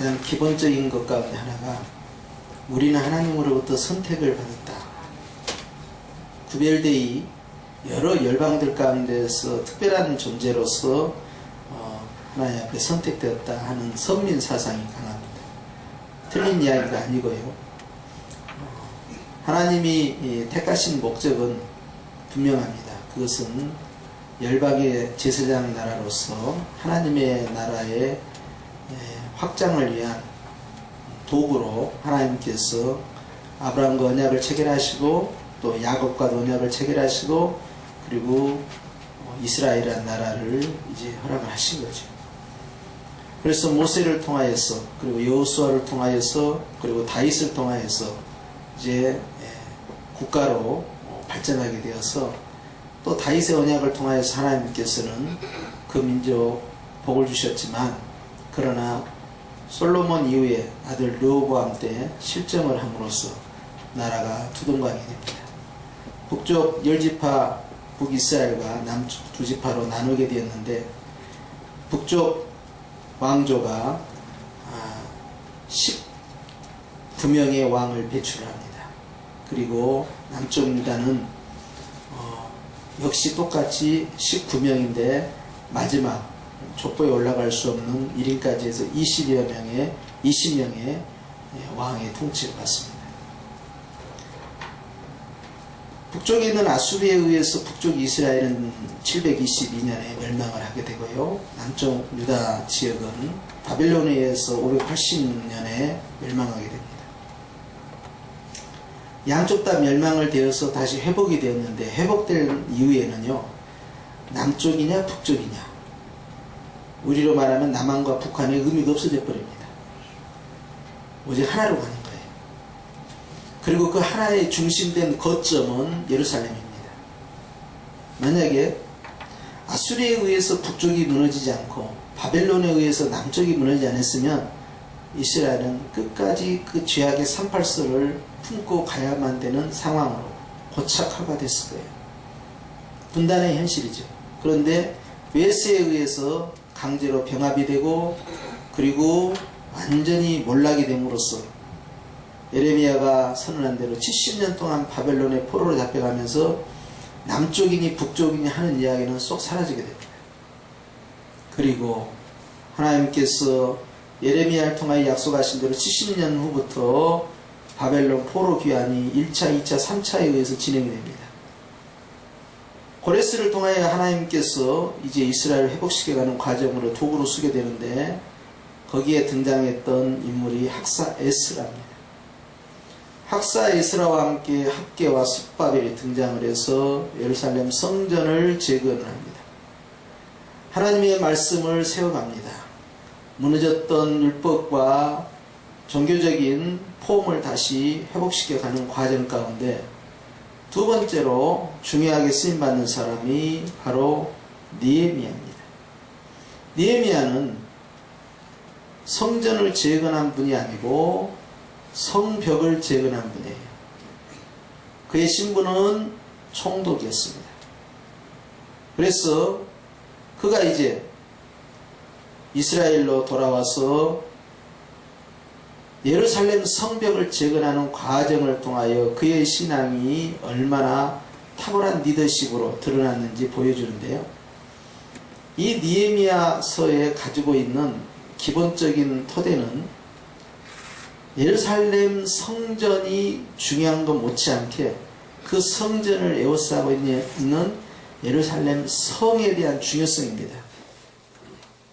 가장 기본적인 것 가운데 하나가 우리는 하나님으로부터 선택을 받았다. 구별되이 여러 열방들 가운데서 특별한 존재로서 하나님 앞에 선택되었다 하는 선민 사상이 강합니다. 틀린 이야기가 아니고요. 하나님이 택하신 목적은 분명합니다. 그것은 열방의 제사장 나라로서 하나님의 나라의 확장을 위한 도구로 하나님께서 아브라함과 언약을 체결하시고 또 야곱과 언약을 체결하시고 그리고 이스라엘이라는 나라를 이제 허락을 하신 거죠. 그래서 모세를 통하여서 그리고 여호수아를 통하여서 그리고 다윗을 통하여서 이제 국가로 발전하게 되어서 또 다윗의 언약을 통하여서 하나님께서는 그 민족 복을 주셨지만 그러나 솔로몬 이후에 아들 르호보암 때 실정을 함으로써 나라가 두동강이 됩니다. 북쪽 10지파 북이스라엘과 남쪽 2지파로 나누게 되었는데 북쪽 왕조가 19명의 왕을 배출합니다. 그리고 남쪽 유다는 역시 똑같이 19명인데 마지막 족보에 올라갈 수 없는 1인까지 해서 20명의 왕의 통치를 받습니다. 북쪽에 있는 아수리에 의해서 북쪽 이스라엘은 722년에 멸망을 하게 되고요. 남쪽 유다 지역은 바벨론에 의해서 580년에 멸망하게 됩니다. 양쪽 다 멸망을 되어서 다시 회복이 되었는데 회복될 이후에는요. 남쪽이냐 북쪽이냐 우리로 말하면 남한과 북한의 의미가 없어져 버립니다. 오직 하나로 가는 거예요. 그리고 그 하나의 중심된 거점은 예루살렘입니다. 만약에 아수리에 의해서 북쪽이 무너지지 않고 바벨론에 의해서 남쪽이 무너지지 않았으면 이스라엘은 끝까지 그 죄악의 38설을 품고 가야만 되는 상황으로 고착화가 됐을 거예요. 분단의 현실이죠. 그런데 외세에 의해서 강제로 병합이 되고 그리고 완전히 몰락이 됨으로써 예레미야가 선언한 대로 70년 동안 바벨론의 포로로 잡혀가면서 남쪽이니 북쪽이니 하는 이야기는 쏙 사라지게 됩니다. 그리고 하나님께서 예레미야를 통하여 약속하신 대로 70년 후부터 바벨론 포로 귀환이 1차, 2차, 3차에 의해서 진행이 됩니다. 고레스를 통하여 하나님께서 이제 이스라엘을 회복시켜가는 과정으로 도구로 쓰게 되는데 거기에 등장했던 인물이 학사 에스라입니다. 학사 에스라와 함께 합계와 숫바벨이 등장을 해서 예루살렘 성전을 재건을 합니다. 하나님의 말씀을 세워갑니다. 무너졌던 율법과 종교적인 폼을 다시 회복시켜가는 과정 가운데 두 번째로 중요하게 쓰임받는 사람이 바로 느헤미야입니다. 느헤미야는 성전을 재건한 분이 아니고 성벽을 재건한 분이에요. 그의 신분은 총독이었습니다. 그래서 그가 이제 이스라엘로 돌아와서 예루살렘 성벽을 재건하는 과정을 통하여 그의 신앙이 얼마나 탁월한 리더십으로 드러났는지 보여주는데요. 이 느헤미야서에 가지고 있는 기본적인 토대는 예루살렘 성전이 중요한 것 못지않게 그 성전을 에워싸고 있는 예루살렘 성에 대한 중요성입니다.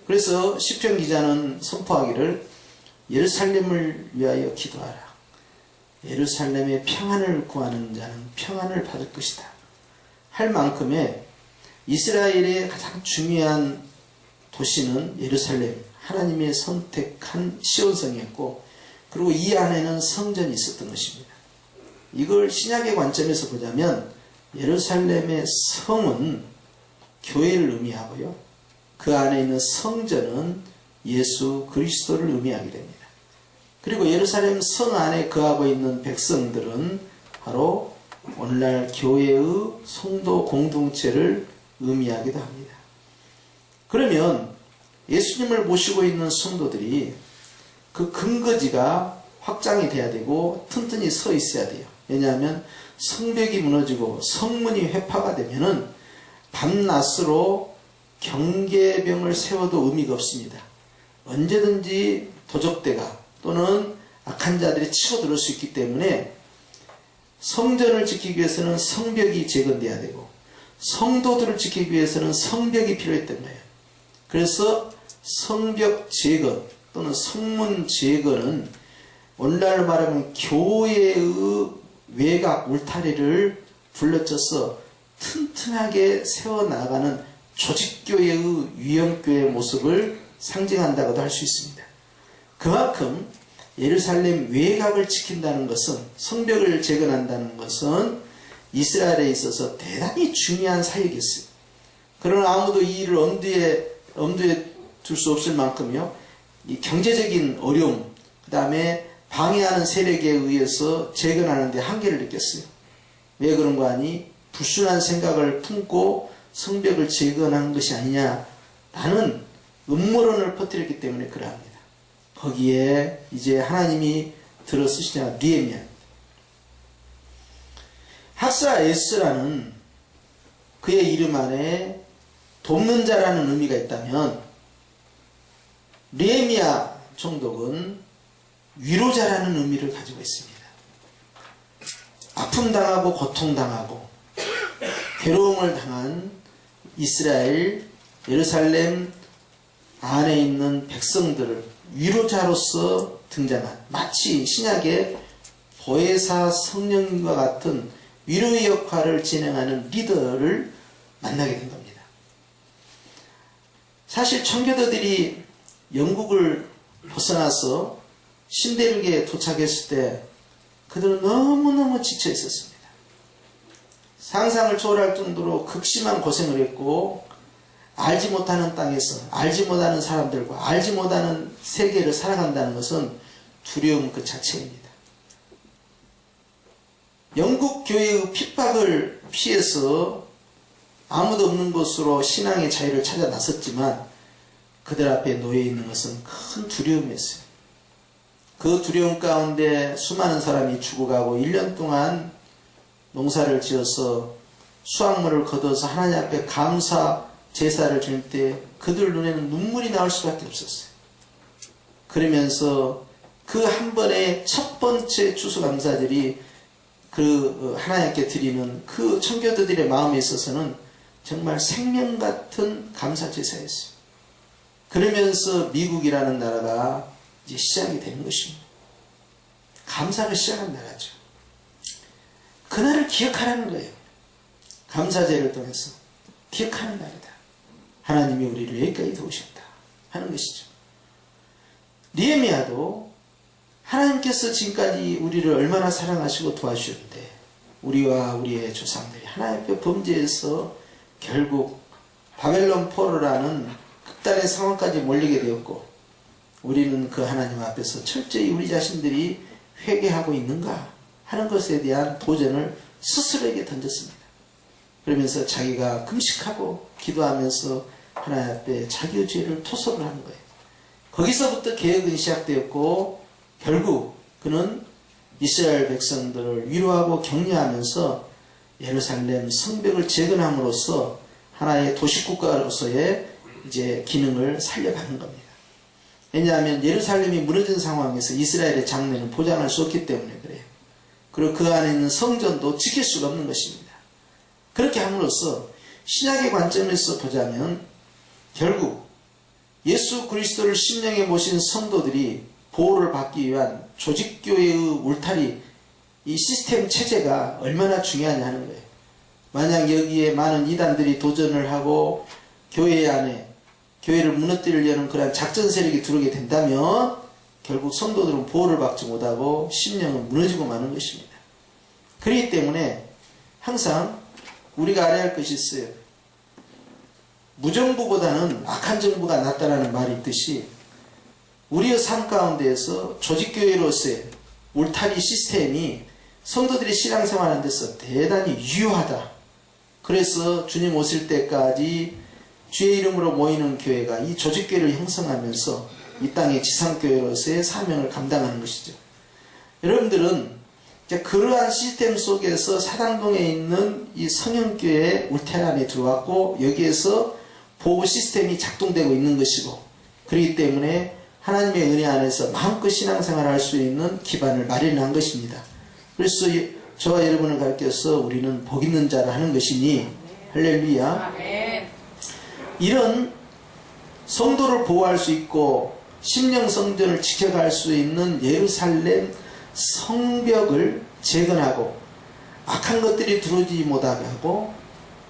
그래서 시편 기자는 선포하기를 예루살렘을 위하여 기도하라. 예루살렘의 평안을 구하는 자는 평안을 받을 것이다. 할 만큼의 이스라엘의 가장 중요한 도시는 예루살렘, 하나님의 선택한 시온성이었고 그리고 이 안에는 성전이 있었던 것입니다. 이걸 신약의 관점에서 보자면 예루살렘의 성은 교회를 의미하고요. 그 안에 있는 성전은 예수 그리스도를 의미하게 됩니다. 그리고 예루살렘 성 안에 거하고 있는 백성들은 바로 오늘날 교회의 성도 공동체를 의미하기도 합니다. 그러면 예수님을 모시고 있는 성도들이 그 근거지가 확장이 돼야 되고 튼튼히 서 있어야 돼요. 왜냐하면 성벽이 무너지고 성문이 회파가 되면은 밤낮으로 경계병을 세워도 의미가 없습니다. 언제든지 도적대가 또는 악한 자들이 치고들을 수 있기 때문에 성전을 지키기 위해서는 성벽이 재건돼야 되고 성도들을 지키기 위해서는 성벽이 필요했던 거예요. 그래서 성벽 재건 또는 성문 재건은 오늘날 말하면 교회의 외곽 울타리를 불러쳐서 튼튼하게 세워나가는 조직교회의 위엄교회의 모습을 상징한다고도 할 수 있습니다. 그만큼 예루살렘 외곽을 지킨다는 것은, 성벽을 재건한다는 것은 이스라엘에 있어서 대단히 중요한 사역이었어요. 그러나 아무도 이 일을 엄두에 둘 수 없을 만큼요, 이 경제적인 어려움, 그 다음에 방해하는 세력에 의해서 재건하는 데 한계를 느꼈어요. 왜 그런 거 아니? 불순한 생각을 품고 성벽을 재건한 것이 아니냐라는 음모론을 퍼뜨렸기 때문에 그러합니다. 거기에 이제 하나님이 들어쓰시냐 느헤미야. 학사 에스라는 그의 이름 안에 돕는 자라는 의미가 있다면 느헤미야 총독은 위로자라는 의미를 가지고 있습니다. 아픔당하고 고통당하고 괴로움을 당한 이스라엘 예루살렘 안에 있는 백성들을 위로자로서 등장한, 마치 신약의 보혜사 성령님과 같은 위로의 역할을 진행하는 리더를 만나게 된 겁니다. 사실 청교도들이 영국을 벗어나서 신대륙에 도착했을 때 그들은 너무너무 지쳐 있었습니다. 상상을 초월할 정도로 극심한 고생을 했고, 알지 못하는 땅에서 알지 못하는 사람들과 알지 못하는 세계를 살아간다는 것은 두려움 그 자체입니다. 영국 교회의 핍박을 피해서 아무도 없는 곳으로 신앙의 자유를 찾아 나섰지만 그들 앞에 놓여 있는 것은 큰 두려움이었어요. 그 두려움 가운데 수많은 사람이 죽어가고 1년 동안 농사를 지어서 수확물을 거둬서 하나님 앞에 감사 제사를 지낼 때 그들 눈에는 눈물이 나올 수밖에 없었어요. 그러면서 그 한 번의 첫 번째 추수감사절이 그 하나님께 드리는 그 청교도들의 마음에 있어서는 정말 생명 같은 감사 제사였어요. 그러면서 미국이라는 나라가 이제 시작이 되는 것입니다. 감사를 시작한 나라죠. 그날을 기억하라는 거예요. 감사제를 통해서 기억하는 날이다. 하나님이 우리를 여기까지 도우셨다 하는 것이죠. 느헤미야도 하나님께서 지금까지 우리를 얼마나 사랑하시고 도와주셨는데 우리와 우리의 조상들이 하나님 앞에 범죄해서 결국 바벨론 포로라는 극단의 상황까지 몰리게 되었고, 우리는 그 하나님 앞에서 철저히 우리 자신들이 회개하고 있는가 하는 것에 대한 도전을 스스로에게 던졌습니다. 그러면서 자기가 금식하고 기도하면서 하나님 앞에 자기의 죄를 토설을 하는 거예요. 거기서부터 개혁은 시작되었고, 결국 그는 이스라엘 백성들을 위로하고 격려하면서 예루살렘 성벽을 재건함으로써 하나의 도시국가로서의 이제 기능을 살려가는 겁니다. 왜냐하면 예루살렘이 무너진 상황에서 이스라엘의 장래는 보장할 수 없기 때문에 그래요. 그리고 그 안에 있는 성전도 지킬 수가 없는 것입니다. 그렇게 함으로써 신약의 관점에서 보자면 결국 예수 그리스도를 심령에 모신 성도들이 보호를 받기 위한 조직교회의 울타리, 이 시스템 체제가 얼마나 중요하냐 하는 거예요. 만약 여기에 많은 이단들이 도전을 하고 교회 안에 교회를 무너뜨리려는 그런 작전 세력이 들어오게 된다면 결국 성도들은 보호를 받지 못하고 심령은 무너지고 마는 것입니다. 그렇기 때문에 항상 우리가 알아야 할 것이 있어요. 무정부보다는 악한 정부가 낫다라는 말이 있듯이 우리의 삶 가운데에서 조직교회로서의 울타리 시스템이 성도들이 신앙생활하는 데서 대단히 유효하다. 그래서 주님 오실 때까지 주의 이름으로 모이는 교회가 이 조직교회를 형성하면서 이 땅의 지상교회로서의 사명을 감당하는 것이죠. 여러분들은 이제 그러한 시스템 속에서 사당동에 있는 이 성형교회 울타리 안에 들어왔고 여기에서 보호 시스템이 작동되고 있는 것이고 그렇기 때문에 하나님의 은혜 안에서 마음껏 신앙생활을 할 수 있는 기반을 마련한 것입니다. 그래서 저와 여러분을 가르쳐서 우리는 복 있는 자라 하는 것이니 할렐루야. 이런 성도를 보호할 수 있고 심령 성전을 지켜갈 수 있는 예루살렘 성벽을 재건하고 악한 것들이 들어오지 못하게 하고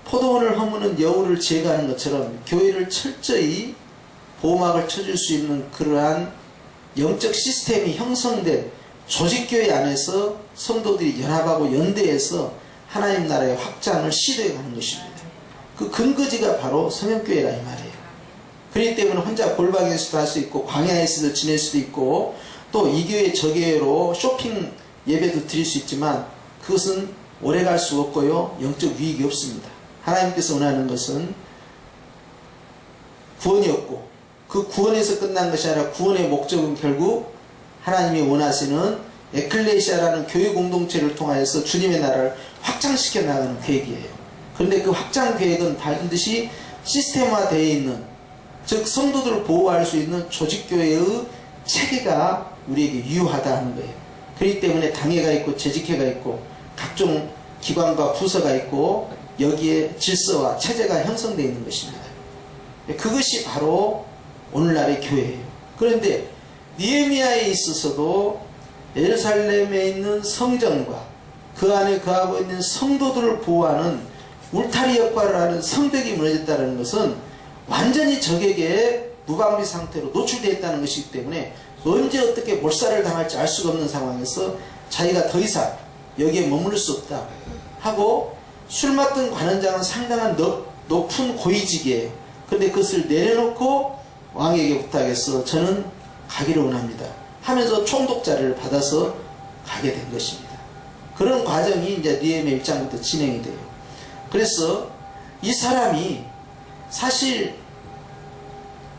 포도원을 허무는 여우를 제거하는 것처럼 교회를 철저히 보호막을 쳐줄 수 있는 그러한 영적 시스템이 형성된 조직교회 안에서 성도들이 연합하고 연대해서 하나님 나라의 확장을 시도해가는 것입니다. 그 근거지가 바로 성형교회라 이 말이에요. 그렇기 때문에 혼자 골방에서도 할 수 있고 광야에서도 지낼 수도 있고 또 이 교회 저 교회로 쇼핑 예배도 드릴 수 있지만 그것은 오래 갈 수 없고요. 영적 유익이 없습니다. 하나님께서 원하는 것은 구원이었고 그 구원에서 끝난 것이 아니라 구원의 목적은 결국 하나님이 원하시는 에클레시아라는 교회 공동체를 통하여서 주님의 나라를 확장시켜 나가는 계획이에요. 그런데 그 확장 계획은 반드시 시스템화되어 있는 즉 성도들을 보호할 수 있는 조직교회의 체계가 우리에게 유효하다 하는 거예요. 그렇기 때문에 당회가 있고 재직회가 있고 각종 기관과 부서가 있고 여기에 질서와 체제가 형성되어 있는 것입니다. 그것이 바로 오늘날의 교회예요. 그런데 느헤미야에 있어서도 예루살렘에 있는 성전과 그 안에 거하고 있는 성도들을 보호하는 울타리 역할을 하는 성벽이 무너졌다는 것은 완전히 적에게 무방비 상태로 노출되어 있다는 것이기 때문에 언제 어떻게 몰살을 당할지 알 수가 없는 상황에서 자기가 더 이상 여기에 머무를 수 없다 하고 술 맡은 관원장은 상당한 높은 고위직이에요. 그런데 그것을 내려놓고 왕에게 부탁해서 저는 가기를 원합니다 하면서 총독자를 받아서 가게 된 것입니다. 그런 과정이 이제 느헤미야 1장부터 진행이 돼요. 그래서 이 사람이 사실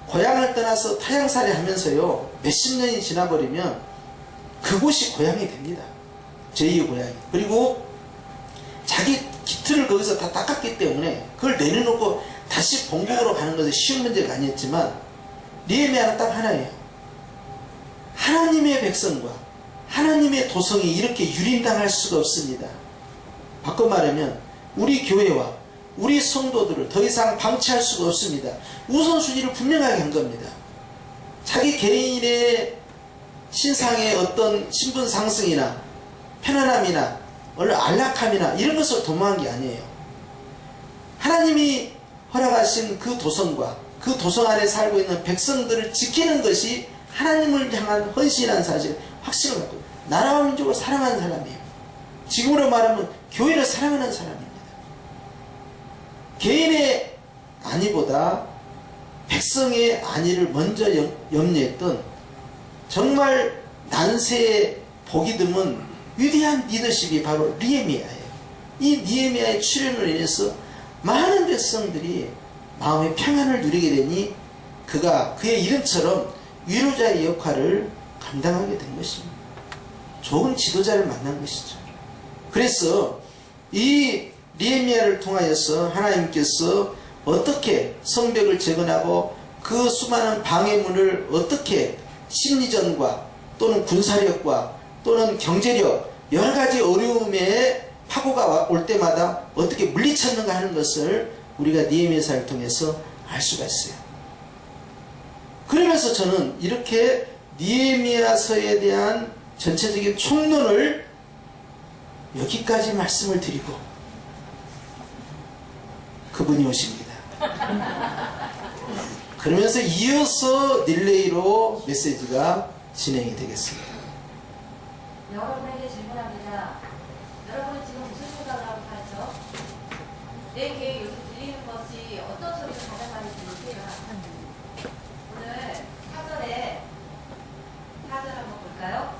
고향을 떠나서 타향살이 하면서요 몇십 년이 지나버리면 그곳이 고향이 됩니다. 제2의 고향이. 그리고 자기 기틀을 거기서 다 닦았기 때문에 그걸 내려놓고 다시 본국으로 가는 것은 쉬운 문제가 아니었지만 느헤미야는 딱 하나예요. 하나님의 백성과 하나님의 도성이 이렇게 유린당할 수가 없습니다. 바꿔 말하면 우리 교회와 우리 성도들을 더 이상 방치할 수가 없습니다. 우선순위를 분명하게 한 겁니다. 자기 개인의 신상의 어떤 신분 상승이나 편안함이나 안락함이나 이런 것을 도모한 게 아니에요. 하나님이 허락하신 그 도성과 그 도성 안에 살고 있는 백성들을 지키는 것이 하나님을 향한 헌신이라는 사실을 확신을 갖고 나라와 민족을 사랑하는 사람이에요. 지금으로 말하면 교회를 사랑하는 사람입니다. 개인의 안위보다 백성의 안위를 먼저 염려했던 정말 난세에 복이 드문 위대한 리더십이 바로 느헤미야예요. 이 느헤미야의 출현으로 인해서 많은 백성들이 마음의 평안을 누리게 되니 그가 그의 이름처럼 위로자의 역할을 감당하게 된 것입니다. 좋은 지도자를 만난 것이죠. 그래서 이 느헤미야를 통하여서 하나님께서 어떻게 성벽을 재건하고 그 수많은 방해문을 어떻게 심리전과 또는 군사력과 또는 경제력 여러 가지 어려움에 파고가 올 때마다 어떻게 물리쳤는가 하는 것을 우리가 느헤미야서를 통해서 알 수가 있어요. 그러면서 저는 이렇게 느헤미야서에 대한 전체적인 총론을 여기까지 말씀을 드리고 그분이 오십니다. 그러면서 이어서 릴레이로 메시지가 진행이 되겠습니다. 여러분에게 질문합니다. 여러분은 지금 무슨 생각을 하고 살죠? 내 귀에 요즘 들리는 것이 어떤 소리가 가장 많이 들리세요? 오늘 사전에 사전 한번 볼까요?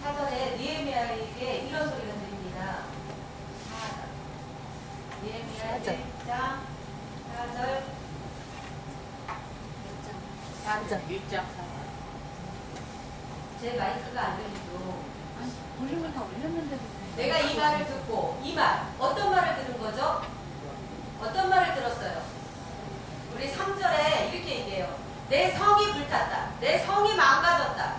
사전에 느헤미야에게 이런 소리가 들립니다. 사전. 느헤미야 1장 4절 4절 1장 4절 제 마이크가 안 들리죠. 아니, 볼륨을 다 올렸는데도. 내가 이 말을 듣고 이 말 어떤 말을 들은 거죠? 어떤 말을 들었어요? 우리 3절에 이렇게 얘기해요. 내 성이 불탔다. 내 성이 망가졌다.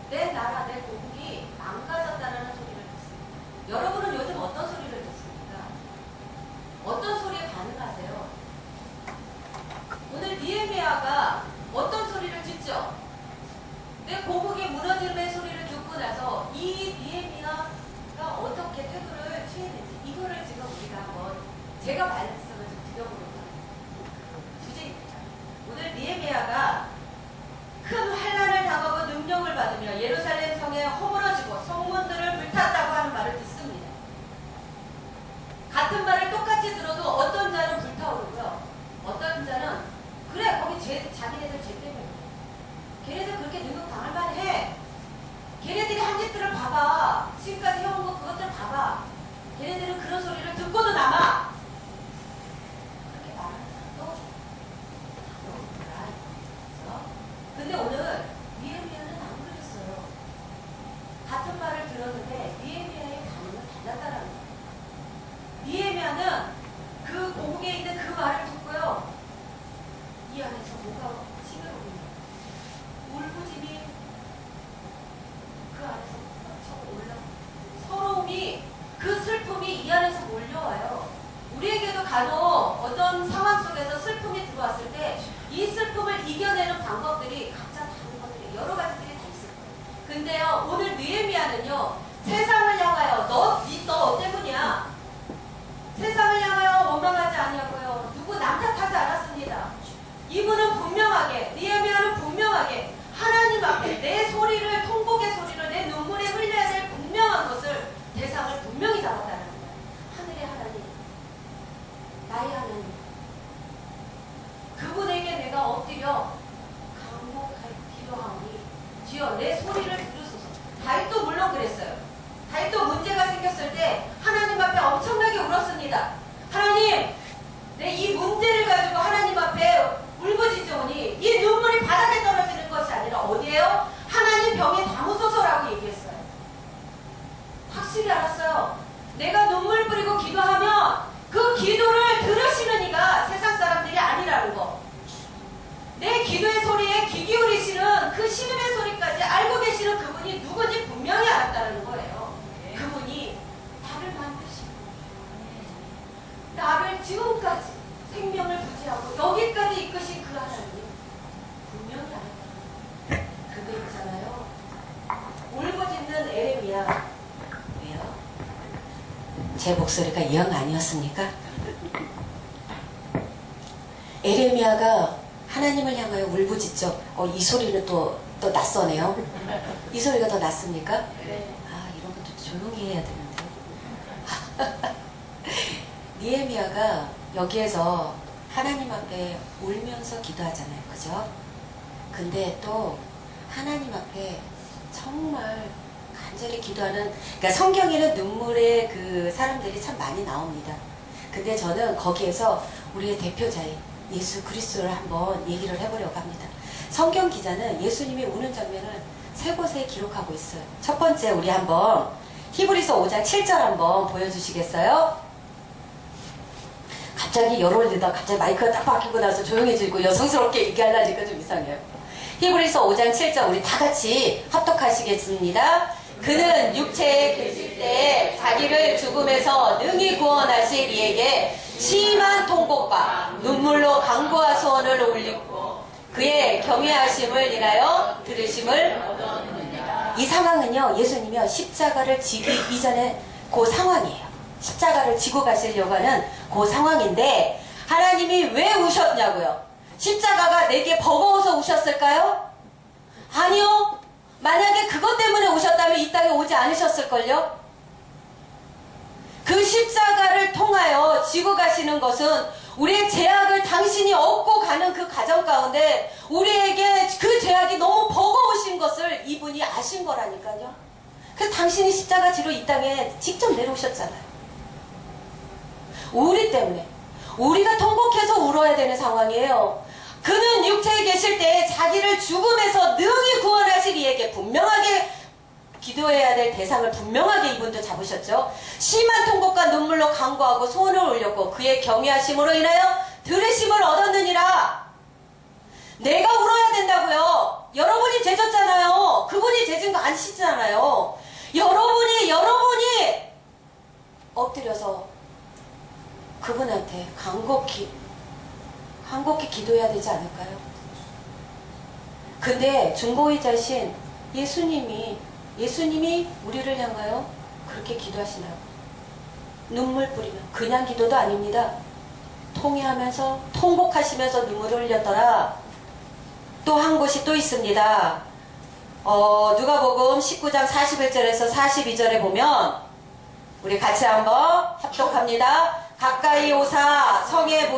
내 나라, 내 고국이 망가졌다는 소리를 듣습니다. 여러분은 요즘 어떤 소리를 듣습니까? 어떤 소리에 반응하세요? 오늘 니에미야가 어떤 소리를 듣죠? 내 고국이 무너짐의 소리를 듣고 나서 이 니에미야가 어떻게 태도를 취했는지 이거를 지금 우리가 한번 제가 말씀을 좀 드려보려고 합니다. 주제입니다. 오늘 니에미야가 큰 환난을 당하고 능력을 받으며 예루살렘 성에 허물어지고 성문들을 불탔다고 하는 말을 듣습니다. 같은 말을 똑같이 들어도 어떤 자는 불타오르고요. 어떤 자는 그래 거기 자기네들 죄 때문에 걔네들 그렇게 능력 당할 만해. 걔네들이 한 짓들을 봐봐. 지금까지 해온 거 그것들 봐봐. 걔네들은 그런 소리를 듣고도 남아. 그렇게 말하는 사람도 그렇죠? 근데 오늘 니에미야는 안 그랬어요. 같은 말을 들었는데 니에미야의 반응은 달랐다는 거예요. 니에미야는 그 고국에 있는 그 말을 듣고요. 이 안에서 뭐가 찌그러집니다. 울부짖이 그 안에서 쳐 올라 서러움이 그 슬픔이 이 안에서 몰려와요. 우리에게도 간혹 어떤 상황 속에서 슬픔이 들어왔을 때 이 슬픔을 이겨내는 방법들이 각자 다른 것들이 여러 가지들이 다 있을 거예요. 근데요 오늘 느헤미야는요 세상을 향하여 너 때문이야. 세상을 향하여 원망하지 아니하고요. 누구 남 탓하지 않았습니다. 이분은 분명하게 느헤미야는 분명하게 하나님 앞에 내 소리를 통곡의 소리를 내 눈물에 흘려야 될 분명한 것을 대상을 분명히 잡았다는 거예요. 하늘의 하나님 나의 하나님 그분에게 내가 엎드려 간곡하게 기도하오니 주여 내 소리를 들으소서. 다윗도 물론 그랬어요. 다윗도 문제가 생겼을 때 하나님 앞에 엄청나게 울었습니다. 하나님 내 이 문제를 가지고 하나님 앞에 울부짖으오니 이 눈물이 바닥에 떨어지는 것이 아니라 어디에요? 하나님 병에 담으소서라고 얘기했어요. 확실히 알았어요. 내가 눈물 뿌리고 기도하면 그 기도를 들으시는 이가 세상 사람들이 아니라는 거. 내 기도의 소리에 귀 기울이시는 그 신음의 소리까지 알고 계시는 그분이 누군지 분명히 알았다는 거예요. 그분이 나를 만드시고 나를 지금까지 생명을 부지하고 여기까지 이끄신 그 하나님 분명히 알았다. 근데 있잖아요. 울부짖는 에레미야 왜요? 제 목소리가 영 아니었습니까? 에레미야가 하나님을 향하여 울부짖죠. 이 소리는 또 낯서네요. 이 소리가 더 낫습니까? 네. 아 이런 것도 조용히 해야 되는데. 니에미야가 여기에서 하나님 앞에 울면서 기도하잖아요. 그죠? 근데 또 하나님 앞에 정말 간절히 기도하는, 그러니까 성경에는 눈물의 그 사람들이 참 많이 나옵니다. 근데 저는 거기에서 우리의 대표자인 예수 그리스도를 한번 얘기를 해보려고 합니다. 성경 기자는 예수님이 우는 장면을 세 곳에 기록하고 있어요. 첫 번째 우리 한번 히브리서 5장 7절 한번 보여주시겠어요? 갑자기 열올리다 갑자기 마이크가 딱 바뀌고 나서 조용해지고 여성스럽게 얘기하려니까 좀 이상해요. 히브리서 5장 7절 우리 다 같이 합독하시겠습니다. 그는 육체에 계실 때 자기를 죽음에서 능히 구원하실 이에게 심한 통곡과 눈물로 간구와 소원을 올리고 그의 경외하심을 인하여 들으심을 얻었느니라. 이 상황은요 예수님이요 십자가를 지기 이전에 그 상황이에요. 십자가를 지고 가시려고 하는 그 상황인데 하나님이 왜 우셨냐고요? 십자가가 내게 버거워서 우셨을까요? 아니요. 만약에 그것 때문에 오셨다면 이 땅에 오지 않으셨을걸요? 그 십자가를 통하여 지고 가시는 것은 우리의 죄악을 당신이 업고 가는 그 과정 가운데 우리에게 그 죄악이 너무 버거우신 것을 이분이 아신 거라니까요. 그래서 당신이 십자가 지로 이 땅에 직접 내려오셨잖아요. 우리 때문에 우리가 통곡해서 울어야 되는 상황이에요. 그는 육체에 계실 때 자기를 죽음에서 능히 구원하실 이에게 분명하게 기도해야 될 대상을 분명하게 이분도 잡으셨죠. 심한 통곡과 눈물로 간구하고 소원을 올렸고 그의 경외하심으로 인하여 들으심을 얻었느니라. 내가 울어야 된다고요. 여러분이 죄졌잖아요. 그분이 죄진 거 아시잖아요. 여러분이 엎드려서 그분한테 간곡히 기도해야 되지 않을까요? 근데 중보의자신 예수님이 우리를 향하여 그렇게 기도하시나요? 눈물 뿌리며 그냥 기도도 아닙니다. 통회하면서 통곡하시면서 눈물을 흘렸더라. 또 한 곳이 또 있습니다. 누가복음 19장 41절에서 42절에 보면 우리 같이 한번 합독합니다. 가까이 오사 성에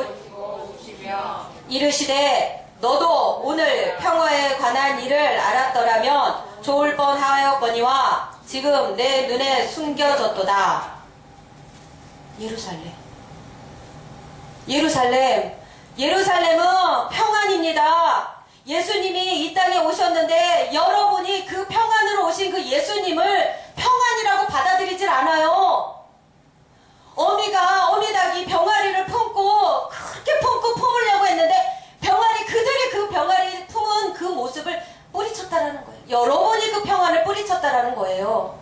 이르시되 너도 오늘 평화에 관한 일을 알았더라면 좋을 뻔하였거니와 지금 내 눈에 숨겨졌도다. 예루살렘은 평안입니다. 예수님이 이 땅에 오셨는데 여러분이 그 평안으로 오신 그 예수님을 평안이라고 받아들이질 않아요. 어미닭이 병아리를 그렇게 품으려고 했는데 그들이 그 병아리 품은 그 모습을 뿌리쳤다라는 거예요. 여러분이 그 평안을 뿌리쳤다라는 거예요.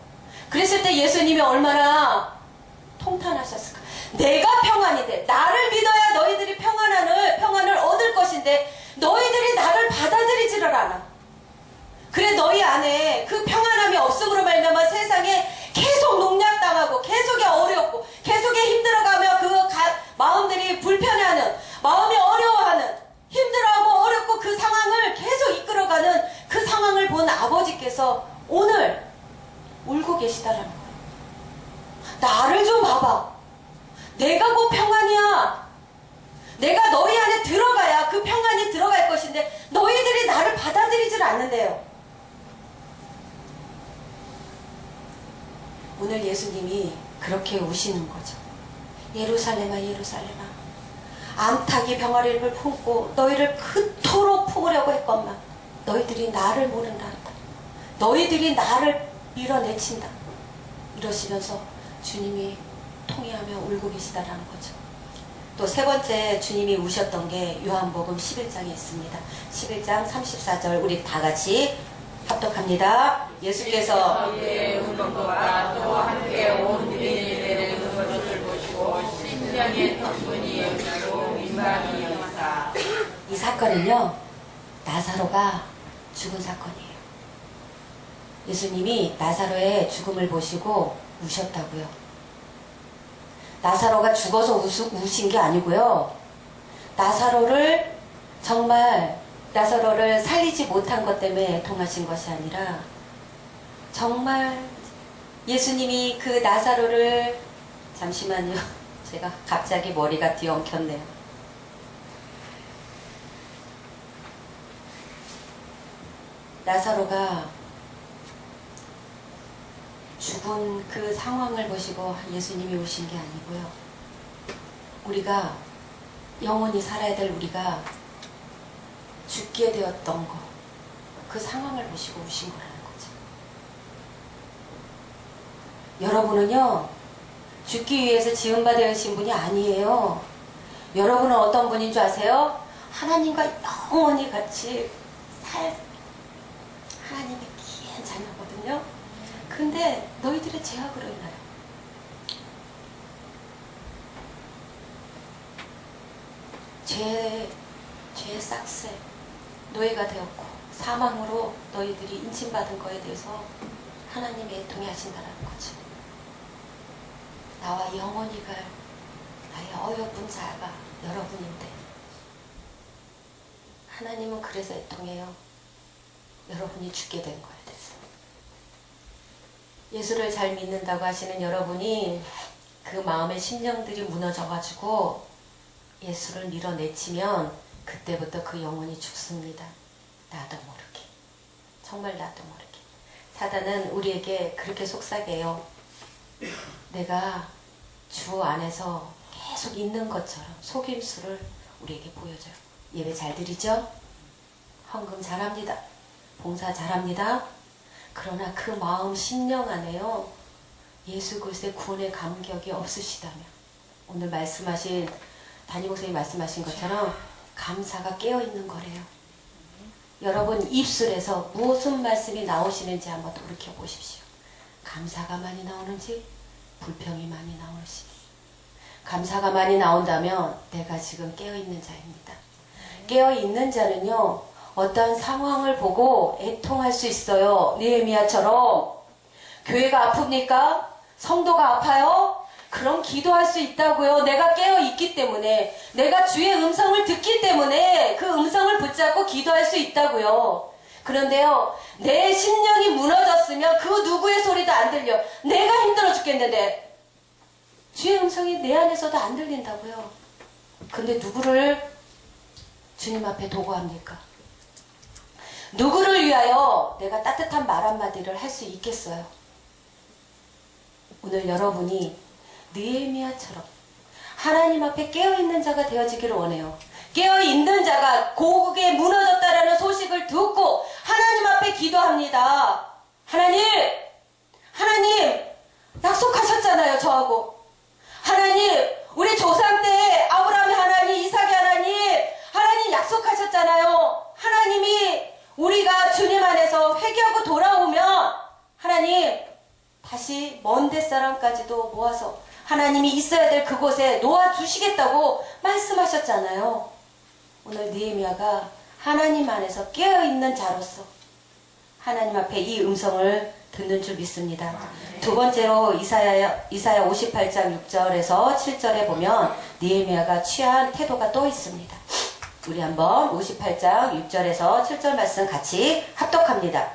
그랬을 때 예수님이 얼마나 통탄하셨을까. 내가 평안이 돼. 나를 믿어야 너희들이 평안을 얻을 것인데 너희들이 나를 받아들이지를 않아. 그래 너희 안에 그 평안함이 없음으로 말미암아 세상에 계속 농락당하고 계속에 어렵고 계속에 힘들어가며 마음들이 불편해하는 마음이 어려워하는 힘들어하고 어렵고 그 상황을 계속 이끌어가는 그 상황을 본 아버지께서 오늘 울고 계시다라는 거예요. 나를 좀 봐봐. 내가 곧 평안이야. 내가 너희 안에 들어가야 그 평안이 들어갈 것인데 너희들이 나를 받아들이질 않는데요. 오늘 예수님이 그렇게 우시는 거죠. 예루살렘아 암탉이 병아리를 품고 너희를 그토록 품으려고 했건만 너희들이 나를 모른다. 너희들이 나를 밀어내친다. 이러시면서 주님이 통회하며 울고 계시다라는 거죠. 또 세 번째 주님이 우셨던 게 요한복음 11장에 있습니다. 11장 34절 우리 다 같이 합독합니다. 예수께서 우는 것과 또 함께 온 유대인들의 우는 것을 보시고 심령의 덕분이 여기고 민망히 여기사. 이 사건은요 나사로가 죽은 사건이에요. 예수님이 나사로의 죽음을 보시고 우셨다고요. 나사로가 죽어서 우신 게 아니고요. 나사로를 살리지 못한 것 때문에 통하신 것이 아니라 정말 예수님이 그 나사로를 잠시만요. 제가 갑자기 머리가 뒤엉켰네요. 나사로가 죽은 그 상황을 보시고 예수님이 오신 게 아니고요. 우리가 영원히 살아야 될 우리가 죽게 되었던 거, 그 상황을 보시고 오신 거라는 거죠. 여러분은요, 죽기 위해서 지음바 되신 분이 아니에요. 여러분은 어떤 분인 줄 아세요? 하나님과 영원히 같이 살 하나님의 귀한 자녀거든요. 근데 너희들의 죄악으로 인하여 죄의 싹새 노예가 되었고 사망으로 너희들이 인침받은 거에 대해서 하나님이 애통해 하신다는 거죠. 나와 영원히 갈 나의 어여쁜 자가 여러분인데 하나님은 그래서 애통해요. 여러분이 죽게 된 거에 대해서. 예수를 잘 믿는다고 하시는 여러분이 그 마음의 심령들이 무너져가지고 예수를 밀어내치면 그때부터 그 영혼이 죽습니다. 나도 모르게. 정말 나도 모르게. 사단은 우리에게 그렇게 속삭여요. 내가 주 안에서 계속 있는 것처럼 속임수를 우리에게 보여줘요. 예배 잘 드리죠? 헌금 잘합니다. 봉사 잘합니다. 그러나 그 마음 심령 안에요. 예수 그리스도의 구원의 감격이 없으시다면 오늘 말씀하신 담임 목사님 말씀하신 것처럼 감사가 깨어있는 거래요. 여러분 입술에서 무슨 말씀이 나오시는지 한번 돌이켜 보십시오. 감사가 많이 나오는지 불평이 많이 나오는지. 감사가 많이 나온다면 내가 지금 깨어있는 자입니다. 깨어있는 자는요 어떤 상황을 보고 애통할 수 있어요. 느헤미야처럼. 교회가 아픕니까? 성도가 아파요? 그럼 기도할 수 있다고요. 내가 깨어있기 때문에, 내가 주의 음성을 듣기 때문에 그 음성을 붙잡고 기도할 수 있다고요. 그런데요, 내 심령이 무너졌으면 그 누구의 소리도 안 들려. 내가 힘들어 죽겠는데 주의 음성이 내 안에서도 안 들린다고요. 근데 누구를 주님 앞에 도구합니까? 누구를 위하여 내가 따뜻한 말 한마디를 할 수 있겠어요? 오늘 여러분이 느헤미야처럼 하나님 앞에 깨어있는 자가 되어지기를 원해요. 깨어있는 자가 고국에 무너졌다라는 소식을 듣고 하나님 앞에 기도합니다. 하나님 약속하셨잖아요. 저하고. 하나님 우리 조상 때 아브라함의 하나님, 이삭의 하나님 약속하셨잖아요. 하나님이 우리가 주님 안에서 회개하고 돌아오면 하나님 다시 먼 데사람까지도 모아서 하나님이 있어야 될 그곳에 놓아주시겠다고 말씀하셨잖아요. 오늘 느헤미야가 하나님 안에서 깨어있는 자로서 하나님 앞에 이 음성을 듣는 줄 믿습니다. 두 번째로 이사야 58장 6절에서 7절에 보면 느헤미야가 취한 태도가 또 있습니다. 우리 한번 58장 6절에서 7절 말씀 같이 합독합니다.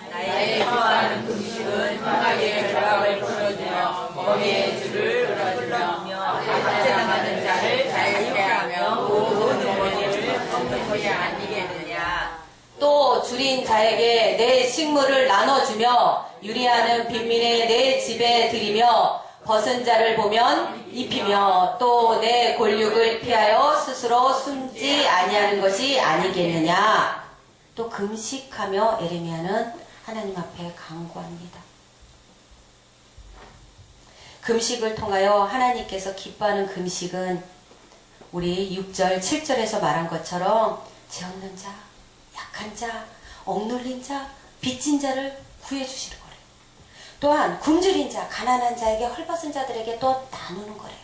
나의 좋아하는 금식은 평하게 결박을 풀어주며 머리에 줄을 풀어주며 박제당하는 자를 자유케 하며 모든 머리를 검토하게 아니겠느냐. 또 줄인 자에게 내 식물을 나눠주며 유리하는 빈민의 내 집에 들이며 벗은 자를 보면 입히며 또 내 골육을 피하여 스스로 숨지 아니하는 것이 아니겠느냐. 또 금식하며 에레미야는 하나님 앞에 간구합니다. 금식을 통하여 하나님께서 기뻐하는 금식은 우리 6절, 7절에서 말한 것처럼 죄 없는 자, 약한 자, 억눌린 자, 빚진 자를 구해주시는 거래요. 또한 굶주린 자, 가난한 자에게 헐벗은 자들에게 또 나누는 거래요.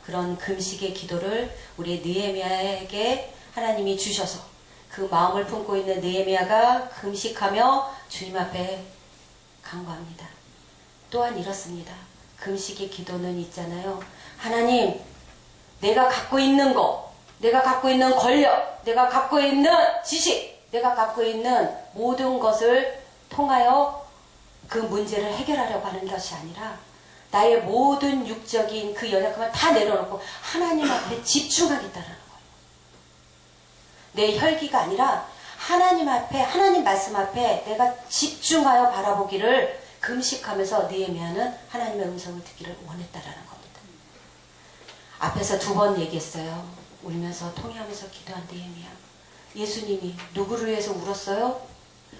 그런 금식의 기도를 우리 느헤미야에게 하나님이 주셔서 그 마음을 품고 있는 느헤미야가 금식하며 주님 앞에 간구합니다. 또한 이렇습니다. 금식의 기도는 있잖아요. 하나님, 내가 갖고 있는 것, 내가 갖고 있는 권력, 내가 갖고 있는 지식, 내가 갖고 있는 모든 것을 통하여 그 문제를 해결하려고 하는 것이 아니라 나의 모든 육적인 그 연약함을 다 내려놓고 하나님 앞에 집중하겠다는 거예요. 내 혈기가 아니라 하나님 앞에, 하나님 말씀 앞에 내가 집중하여 바라보기를 금식하면서 느헤미야는 하나님의 음성을 듣기를 원했다라는 겁니다. 앞에서 2번 얘기했어요. 울면서 통회하면서 기도한 느헤미야. 예수님이 누구를 위해서 울었어요?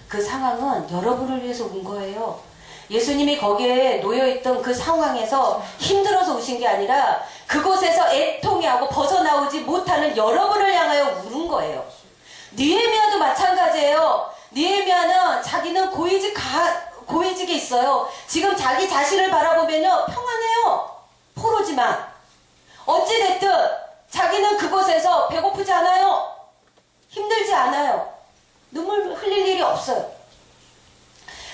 그 상황은 여러분을 위해서 운 거예요. 예수님이 거기에 놓여있던 그 상황에서 힘들어서 우신 게 아니라 그곳에서 애통해하고 벗어나오지 못하는 여러분을 향하여 우는 거예요. 느헤미야도 마찬가지예요. 느헤미야는 자기는 고위직에 있어요. 지금 자기 자신을 바라보면요 평안해요. 포로지만 어찌됐든 자기는 그곳에서 배고프지 않아요. 힘들지 않아요. 눈물 흘릴 일이 없어요.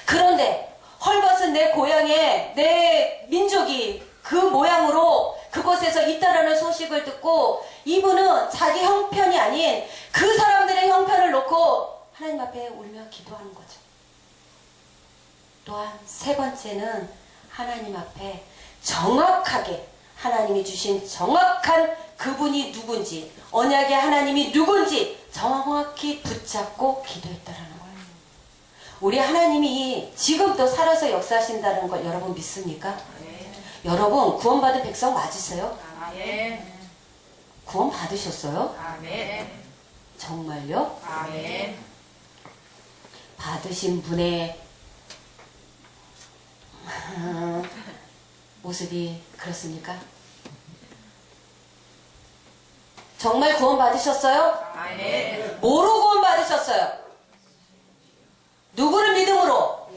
그런데 헐벗은 내 고향에 내 민족이 그 모양으로 그곳에서 있다라는 소식을 듣고 이분은 자기 형편이 아닌 그 사람들의 형편을 놓고 하나님 앞에 울며 기도하는 거죠. 또한 3번째는 하나님 앞에 정확하게 하나님이 주신 정확한 그분이 누군지, 언약의 하나님이 누군지 정확히 붙잡고 기도했다라는 거예요. 우리 하나님이 지금도 살아서 역사하신다는 걸 여러분 믿습니까? 네. 여러분 구원받은 백성 맞으세요? 아멘. 구원 받으셨어요? 아멘. 정말요? 아멘. 받으신 분의 모습이 그렇습니까? 정말 구원 받으셨어요? 아멘. 뭐로 구원 받으셨어요? 누구를 믿음으로?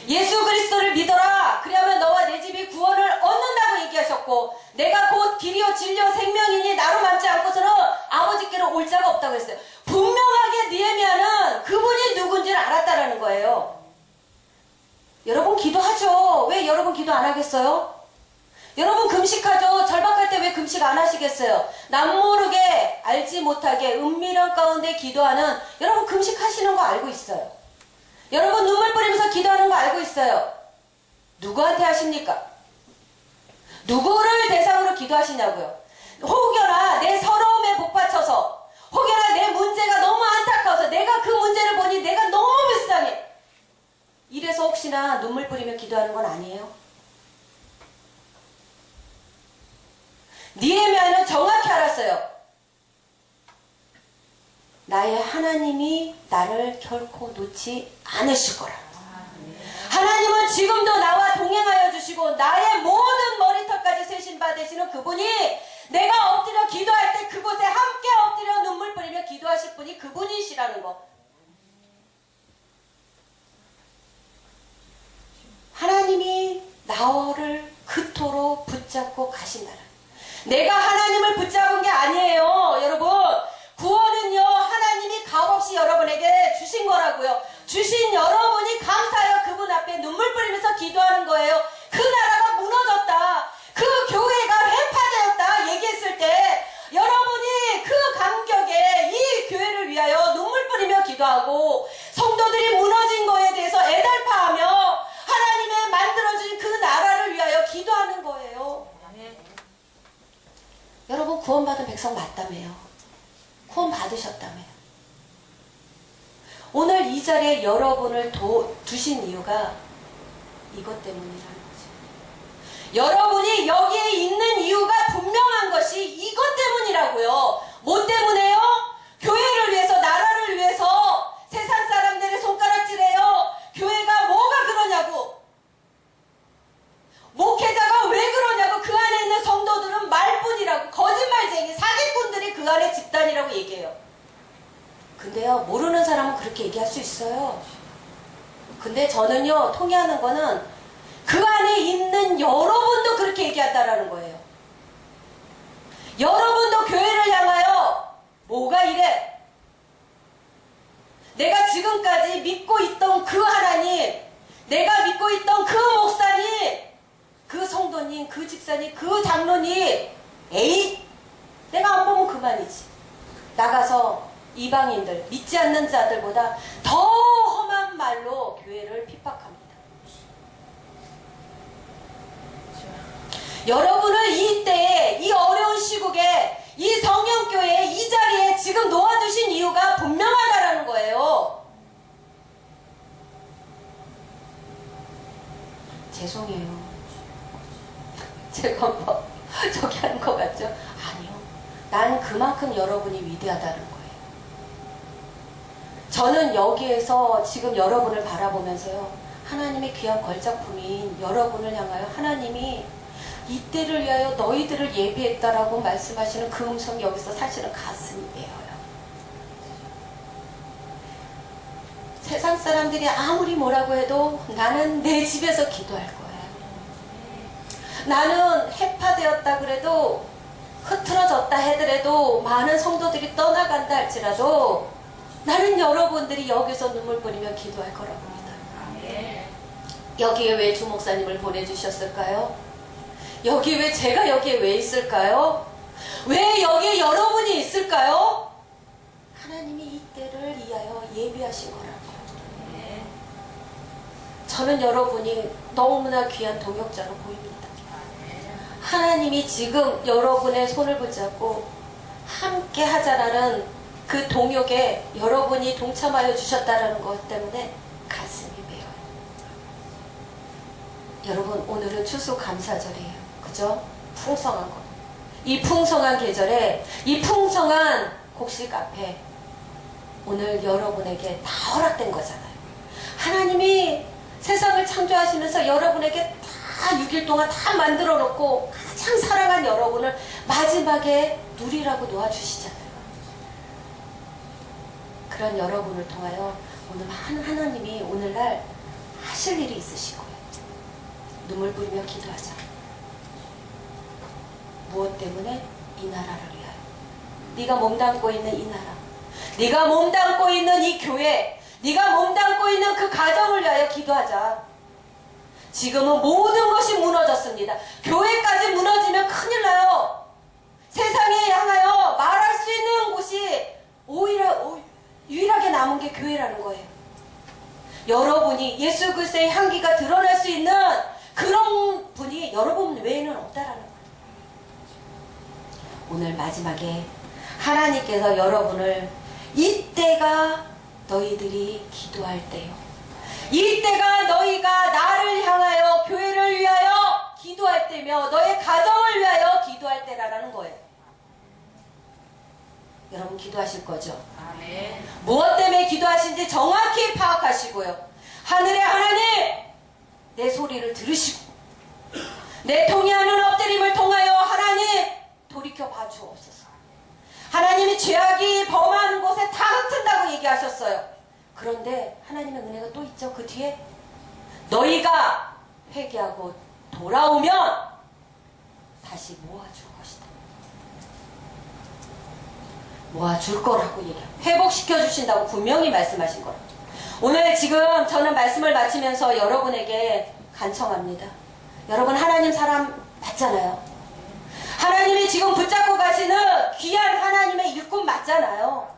예수 그리스도를 믿어라. 그러면 너와 내 집이 구원을 얻는다고 얘기하셨고, 내가 곧 길이요 진리요 생명이니 나로 남지 않고서는 아버지께로 올 자가 없다고 했어요. 분명하게 느헤미야는 그분이 누군지를 알았다라는 거예요. 여러분 기도하죠. 왜 여러분 기도 안 하겠어요? 여러분 금식하죠. 절박할 때 왜 금식 안 하시겠어요? 남모르게 알지 못하게 은밀한 가운데 기도하는, 여러분 금식하시는 거 알고 있어요. 여러분 눈물 뿌리면서 기도하는 거 알고 있어요. 누구한테 하십니까? 누구를 대상으로 기도하시냐고요? 혹여나 내 서러움에 복받쳐서, 혹여나 내 문제가 너무 안타까워서, 내가 그 문제를 보니 내가 너무 불쌍해, 이래서 혹시나 눈물 뿌리며 기도하는 건 아니에요? 느헤미야는 정확히 알았어요. 나의 하나님이 나를 결코 놓지 않으실 거라. 하나님은 지금도 나와 동행하여 주시고 나의 모든 머리털까지 세신 바 되시는 그분이, 내가 엎드려 기도할 때 그곳에 함께 엎드려 눈물 뿌리며 기도하실 분이 그분이시라는 거. 하나님이 나를 그토록 붙잡고 가신다는, 내가 하나님을 붙잡은 게 아니에요. 여러분, 구원은요 하나님이 값없이 여러분에게 주신 거라고요. 주신 여러분이 감사하여 그분 앞에 눈물 뿌리면서 기도하는 거예요. 그 나라가 무너졌다, 그 교회가 회파되었다 얘기했을 때 여러분이 그 감격에 이 교회를 위하여 눈물 뿌리며 기도하고, 성도들이 무너진 거에 대해서 애달파하며 하나님의 만들어진 그 나라를 위하여 기도하는 거예요. 여러분 구원받은 백성 맞다며요. 구원 받으셨다며요. 오늘 이 자리에 여러분을 두신 이유가 이것 때문이라는 거죠. 여러분이 여기에 있는 이유가 분명한 것이 이것 때문이라고요. 뭐 때문에요? 교회를 위해서, 나라를 위해서 세상 사람들의 손가락질해요. 교회가 뭐가 그러냐고, 목회자가 왜 그러냐고, 그 안에 있는 성도들은 말뿐이라고, 거짓말쟁이, 사기꾼들이 그 안에 집단이라고 얘기해요. 근데요, 모르는 사람은 그렇게 얘기할 수 있어요. 근데 저는요, 통해하는 거는 그 안에 있는 여러분도 그렇게 얘기한다라는 거예요. 여러분도 교회를 향하여 뭐가 이래? 내가 지금까지 믿고 있던 그 하나님, 내가 믿고 있던 그 목사님, 그 성도님, 그 집사님, 그 장로님, 에이, 내가 안 보면 그만이지. 나가서 이방인들, 믿지 않는 자들보다 더 험한 말로 교회를 핍박합니다. 여러분을 이때에, 이 어려운 시국에, 이 성령교회에, 이 자리에 지금 놓아두신 이유가 분명하다라는 거예요. 죄송해요. 제가 뭐 저기 하는 것 같죠? 아니요. 난 그만큼 여러분이 위대하다는 거예요. 저는 여기에서 지금 여러분을 바라보면서요, 하나님의 귀한 걸작품인 여러분을 향하여 하나님이 이때를 위하여 너희들을 예비했다라고 말씀하시는 그 음성이 여기서 사실은 가슴이 메어요. 세상 사람들이 아무리 뭐라고 해도 나는 내 집에서 기도할 거예요. 나는 해파되었다 그래도, 흐트러졌다 하더라도, 많은 성도들이 떠나간다 할지라도 나는 여러분들이 여기서 눈물 뿌리며 기도할 거라고 믿어요. 여기에 왜 주목사님을 보내주셨을까요? 여기 왜 제가 여기에 왜 있을까요? 왜 여기에 여러분이 있을까요? 하나님이 이때를 위하여 예비하신 거라고요. 저는 여러분이 너무나 귀한 동역자로 보입니다. 하나님이 지금 여러분의 손을 붙잡고 함께 하자라는 그 동역에 여러분이 동참하여 주셨다는 것 때문에 가슴이 메어요. 여러분, 오늘은 추수감사절이에요. 그죠? 풍성한 것. 이 풍성한 계절에, 이 풍성한 곡식 앞에 오늘 여러분에게 다 허락된 거잖아요. 하나님이 세상을 창조하시면서 여러분에게 다 6일 동안 다 만들어 놓고 가장 사랑한 여러분을 마지막에 누리라고 놓아주시잖아요. 그런 여러분을 통하여 오늘 하나님이 오늘날 하실 일이 있으실 거예요. 눈물 뿌리며 기도하자. 무엇 때문에? 이 나라를 위하여. 네가 몸담고 있는 이 나라, 네가 몸담고 있는 이 교회, 네가 몸담고 있는 그 가정을 위하여 기도하자. 지금은 모든 것이 무너졌습니다. 교회까지 무너지면 큰일 나요. 세상에 향하여 말할 수 있는 곳이 오히려 유일하게 남은 게 교회라는 거예요. 여러분이 예수 그리스도의 향기가 드러날 수 있는 그런 분이 여러분 외에는 없다라는 거예요. 오늘 마지막에 하나님께서 여러분을 이때가 너희들이 기도할 때요, 이때가 너희가 나를 향하여 교회를 위하여 기도할 때며 너의 가정을 위하여 기도할 때라는 거예요. 여러분 기도하실 거죠? 아멘. 무엇 때문에 기도하신지 정확히 파악하시고요. 하늘의 하나님, 내 소리를 들으시고 내 통해하는 엎드림을 통하여 하나님 돌이켜 봐주옵소서. 하나님이 죄악이 범하는 곳에 다 흩은다고 얘기하셨어요. 그런데 하나님의 은혜가 또 있죠. 그 뒤에 너희가 회개하고 돌아오면 다시 모아줄 것이다. 모아줄 거라고 얘기해요. 회복시켜 주신다고 분명히 말씀하신 거라. 오늘 지금 저는 말씀을 마치면서 여러분에게 간청합니다. 여러분 하나님 사람 맞잖아요. 하나님이 지금 붙잡고 가시는 귀한 하나님의 일꾼 맞잖아요.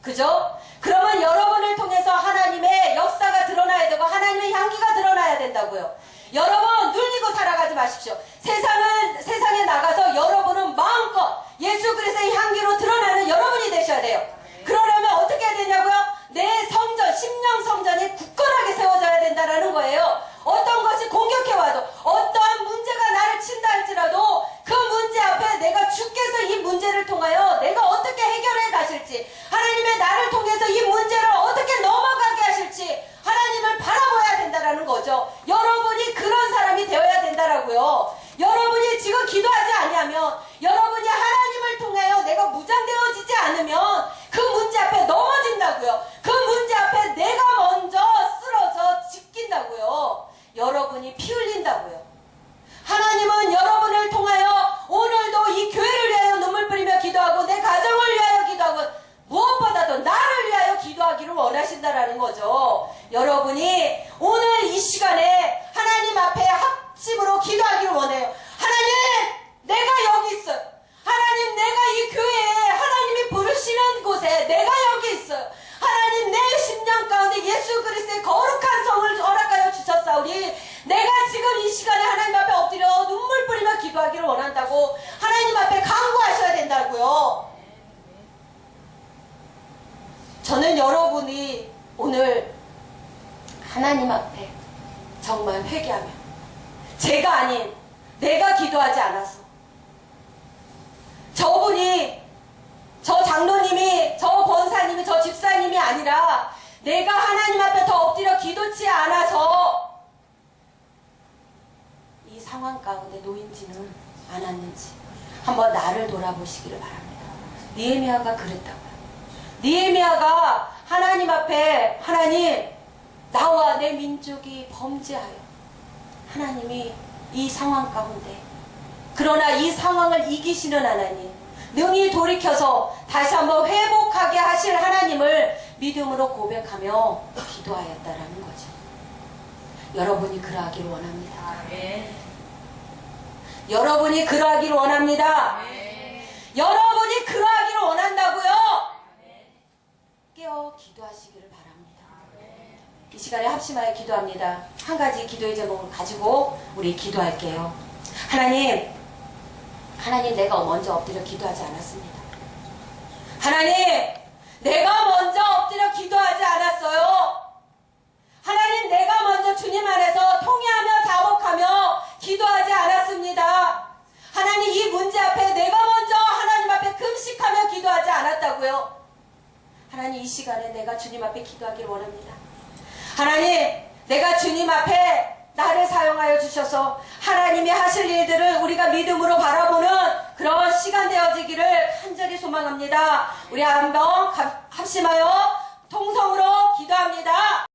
그죠? 그러면 여러분을 통해서 하나님의 역사가 드러나야 되고 하나님의 향기가 드러나야 된다고요. 여러분 눌리고 살아가지 마십시오. 세상에 나가서 여러분은 마음껏 예수 그리스도의 향기로 드러나는 여러분이 되셔야 돼요. 그러려면 어떻게 해야 되냐고요? 내 성전, 심령 성전이 굳건하게 세워져야 된다는 거예요. 어떤 것이 공격해와도 어떠한 문제가 나를 친다 할지라도 그 문제 앞에 내가 주께서 이 문제를 통하여 내가 어떻게 해결해 가실지, 하나님의 나를 통해서 이 문제를 어떻게 넘어가게 하실지 하나님을 바라봐야 된다는 거죠. 여러분이 그런 사람이 되어야 된다라고요. 여러분이 지금 기도하지 아니하면, 여러분이 하나님을 통하여 내가 무장되어지지 않으면 그 문제 앞에 넘어진다고요. 그 문제 앞에 내가 먼저 쓰러져 지킨다고요. 여러분이 피 흘린다고요. 하나님은 여러분을 통하여 오늘도 이 교회를 위하여 눈물 뿌리며 기도하고 내 가정을 위하여 기도하고 무엇보다도 나를 위하여 기도하기를 원하신다라는 거죠. 여러분이 오늘 이 시간에 하나님 앞에 합심으로 기도하기를 원해요. 하나님, 내가 여기 있어요. 하나님, 내가 이 교회에 하나님이 부르시는 곳에 내가 여기 있어요. 하나님, 내 심령 가운데 예수 그리스도의 거룩한 성을 허락하여 주셨사오니 내가 지금 이 시간에 하나님 앞에 엎드려 눈물 뿌리며 기도하기를 원한다고 하나님 앞에 간구하셔야 된다고요. 저는 여러분이 오늘 하나님 앞에 정말 회개하며, 제가 아닌 내가 기도하지 않아서 저분이, 저 장로님이, 저 권사님이, 저 집사님이 아니라 내가 하나님 앞에 더 엎드려 기도치 않아서 이 상황 가운데 놓인지는 않았는지 한번 나를 돌아보시기를 바랍니다. 느헤미야가 그랬다고요. 느헤미야가 하나님 앞에, 하나님, 나와 내 민족이 범죄하여, 하나님이 이 상황 가운데, 그러나 이 상황을 이기시는 하나님, 능히 돌이켜서 다시 한번 회복하게 하실 하나님을 믿음으로 고백하며 기도하였다라는 거죠. 여러분이 그러하기를 원합니다. 아멘. 여러분이 그러하기를 원합니다. 아멘. 여러분이 그러하기를 원한다고요. 깨어 기도하시기를 바랍니다. 이 시간에 합심하여 기도합니다. 한 가지 기도의 제목을 가지고 우리 기도할게요. 하나님, 내가 먼저 엎드려 기도하지 않았습니다. 하나님, 내가 먼저 엎드려 기도하지 않았어요. 하나님, 내가 먼저 주님 안에서 통회하며 자복하며 기도하지 않았습니다. 하나님, 이 문제 앞에 내가 먼저 하나님 앞에 금식하며 기도하지 않았다고요. 하나님, 이 시간에 내가 주님 앞에 기도하기를 원합니다. 하나님, 내가 주님 앞에 나를 사용하여 주셔서 하나님이 하실 일들을 우리가 믿음으로 바라보는 그런 시간 되어지기를 간절히 소망합니다. 우리 한번 합심하여 통성으로 기도합니다.